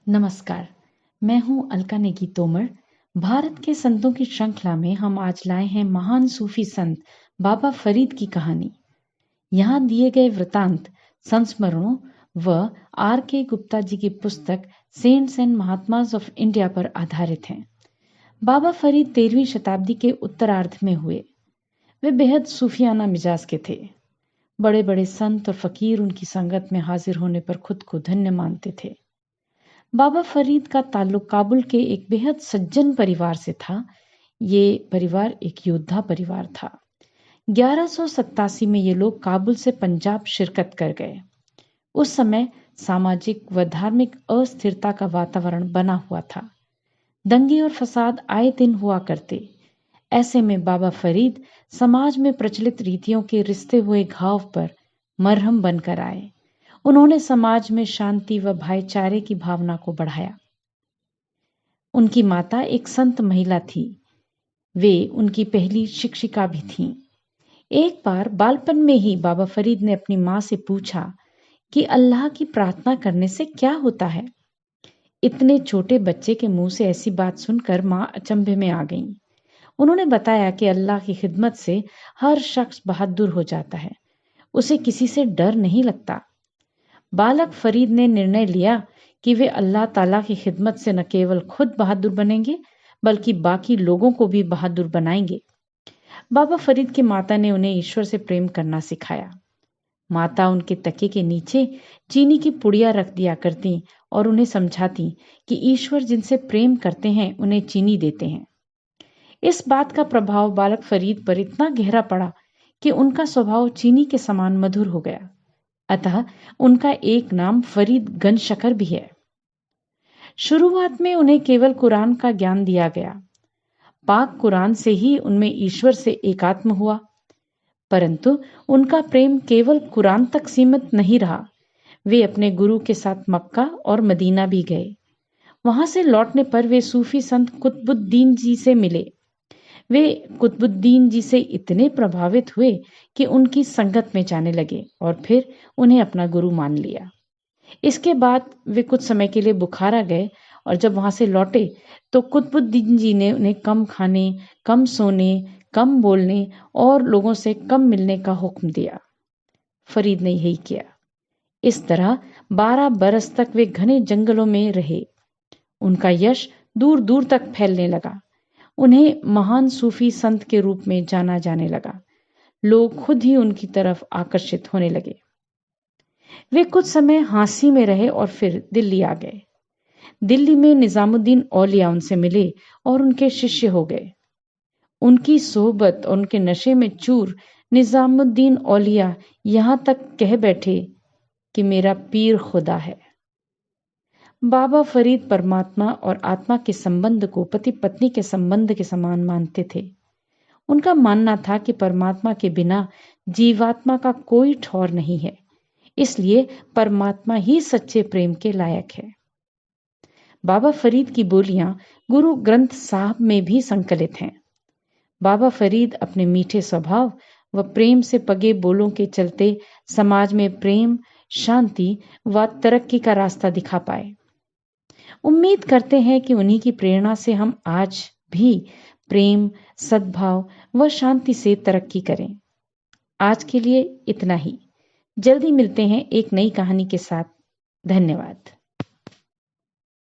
नमस्कार, मैं हूँ अलका नेगी तोमर। भारत के संतों की श्रृंखला में हम आज लाए हैं महान सूफी संत बाबा फरीद की कहानी। यहाँ दिए गए वृतांत संस्मरणों व आर के गुप्ता जी की पुस्तक सेंट्स एंड महात्माज ऑफ इंडिया पर आधारित हैं। बाबा फरीद 13वीं शताब्दी के उत्तरार्ध में हुए। वे बेहद सूफियाना मिजाज के थे। बड़े बड़े संत और फकीर उनकी संगत में हाजिर होने पर खुद को धन्य मानते थे। बाबा फरीद का ताल्लुक काबुल के एक बेहद सज्जन परिवार से था। ये परिवार एक योद्धा परिवार था। 1187 में ये लोग काबुल से पंजाब शिरकत कर गए। उस समय सामाजिक व धार्मिक अस्थिरता का वातावरण बना हुआ था। दंगे और फसाद आए दिन हुआ करते। ऐसे में बाबा फरीद समाज में प्रचलित रीतियों के रिश्ते हुए घाव पर मरहम बनकर आए। उन्होंने समाज में शांति व भाईचारे की भावना को बढ़ाया। उनकी माता एक संत महिला थी। वे उनकी पहली शिक्षिका भी थीं। एक बार बालपन में ही बाबा फरीद ने अपनी माँ से पूछा कि अल्लाह की प्रार्थना करने से क्या होता है। इतने छोटे बच्चे के मुंह से ऐसी बात सुनकर माँ अचंभे में आ गईं। उन्होंने बताया कि अल्लाह की खिदमत से हर शख्स बहादुर हो जाता है, उसे किसी से डर नहीं लगता। बालक फरीद ने निर्णय लिया कि वे अल्लाह ताला की खिदमत से न केवल खुद बहादुर बनेंगे बल्कि बाकी लोगों को भी बहादुर बनाएंगे। बाबा फरीद की माता ने उन्हें ईश्वर से प्रेम करना सिखाया। माता उनके तकिए के नीचे चीनी की पुड़िया रख दिया करती और उन्हें समझाती कि ईश्वर जिनसे प्रेम करते हैं उन्हें चीनी देते हैं। इस बात का प्रभाव बालक फरीद पर इतना गहरा पड़ा कि उनका स्वभाव चीनी के समान मधुर हो गया। अतः उनका एक नाम फरीद गनशकर भी है। शुरुआत में उन्हें केवल कुरान का ज्ञान दिया गया। पाक कुरान से ही उनमें ईश्वर से एकात्म हुआ। परंतु उनका प्रेम केवल कुरान तक सीमित नहीं रहा। वे अपने गुरु के साथ मक्का और मदीना भी गए। वहां से लौटने पर वे सूफी संत कुतुबुद्दीन जी से मिले। वे कुतुबुद्दीन जी से इतने प्रभावित हुए कि उनकी संगत में जाने लगे और फिर उन्हें अपना गुरु मान लिया। इसके बाद वे कुछ समय के लिए बुखारा गए और जब वहां से लौटे तो कुतुबुद्दीन जी ने उन्हें कम खाने, कम सोने, कम बोलने और लोगों से कम मिलने का हुक्म दिया। फरीद ने यही किया। इस तरह 12 बरस तक वे घने जंगलों में रहे। उनका यश दूर दूर तक फैलने लगा। उन्हें महान सूफी संत के रूप में जाना जाने लगा। लोग खुद ही उनकी तरफ आकर्षित होने लगे। वे कुछ समय हाँसी में रहे और फिर दिल्ली आ गए। दिल्ली में निजामुद्दीन औलिया उनसे मिले और उनके शिष्य हो गए। उनकी सोहबत और उनके नशे में चूर निजामुद्दीन औलिया यहां तक कह बैठे कि मेरा पीर खुदा है। बाबा फरीद परमात्मा और आत्मा के संबंध को पति पत्नी के संबंध के समान मानते थे। उनका मानना था कि परमात्मा के बिना जीवात्मा का कोई ठौर नहीं है, इसलिए परमात्मा ही सच्चे प्रेम के लायक है। बाबा फरीद की बोलियां गुरु ग्रंथ साहब में भी संकलित हैं। बाबा फरीद अपने मीठे स्वभाव व प्रेम से पगे बोलों के चलते समाज में प्रेम, शांति व तरक्की का रास्ता दिखा पाए। उम्मीद करते हैं कि उन्हीं की प्रेरणा से हम आज भी प्रेम, सद्भाव व शांति से तरक्की करें। आज के लिए इतना ही। जल्दी मिलते हैं एक नई कहानी के साथ। धन्यवाद।